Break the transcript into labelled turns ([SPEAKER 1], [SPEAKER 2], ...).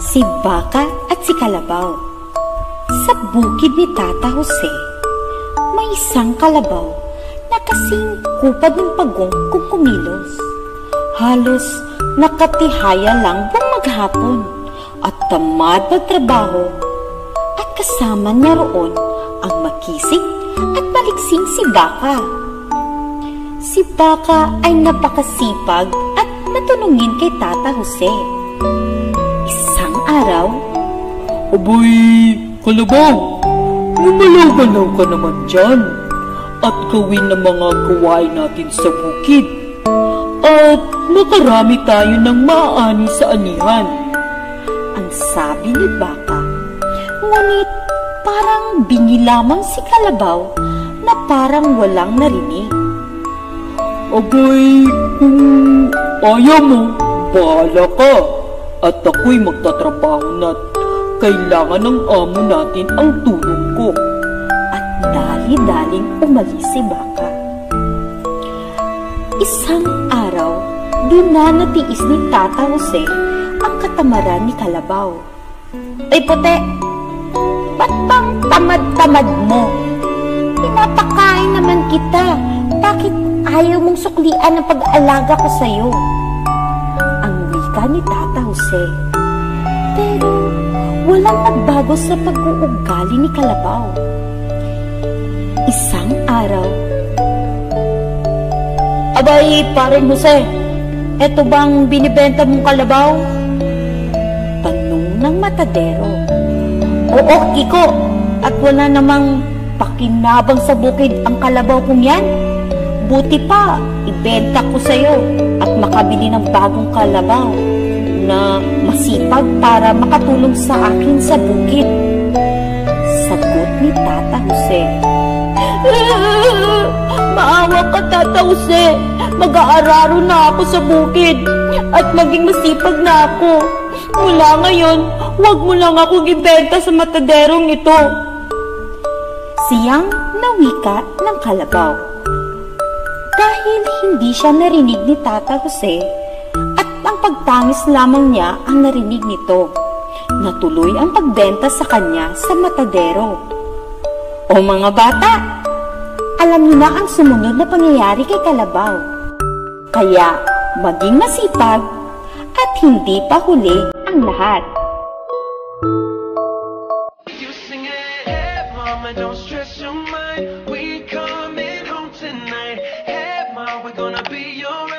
[SPEAKER 1] Si Baka at si Kalabaw. Sa bukid ni Tata Jose, may isang kalabaw na kasing kupad ng pagong kung kumilos. Halos nakatihaya lang buong maghapon at tamad magtrabaho. At kasama niya roon ang makisig at maliksing si Baka. Si Baka ay napakasipag at natunungin kay Tata Jose. Isang araw,
[SPEAKER 2] "Aboy, Kalabaw, lumalaw-galaw ka naman dyan at gawin ang mga gawain natin sa bukid. At makarami tayo ng maaani sa anihan."
[SPEAKER 1] ang sabi ni Baka. Ngunit parang bingi lamang si Kalabaw na parang walang narinig.
[SPEAKER 2] "Aboy, kung ayaw mo, bahala ka. At ako'y magtatrabaho na't kailangan ng amo natin ang tulong ko."
[SPEAKER 1] At dali-daling umalis si Baka. Isang araw, di na natiis ni Tata Jose ang katamaran ni Kalabaw. "Ay puti, ba't bang tamad-tamad mo? Pinapakain naman kita. Bakit ayaw mong suklian ang pag-aalaga ko sa'yo?" ang wika ni Tata Jose. Pero walang nagbago sa pag-uugali ni Kalabaw. Isang araw, "Abay, paring Jose, eto bang binibenta mong kalabaw?" tanong ng matadero. "Oo, Kiko, at wala namang pakinabang sa bukid ang kalabaw kong yan. Buti pa, ibenta ko sa'yo at makabili ng bagong kalabaw na masipag para makatulong sa akin sa bukid." Sagot ni Tata Jose. "Maawa ka, Tata Jose. Mag-aararo na ako sa bukid at maging masipag na ako. Mula ngayon, huwag mo lang akong ibenta sa mataderong ito." Siyang nawika ng kalabaw. Dahil hindi siya narinig ni Tata Jose at ang pagtangis lamang niya ang narinig nito, natuloy ang pagbenta sa kanya sa matadero. O mga bata, alam niyo na ang sumunod na pangyayari kay Kalabaw. Kaya maging masipag at hindi pa huli ang lahat.
[SPEAKER 3] You sing it, mama, don't stress your mind. We come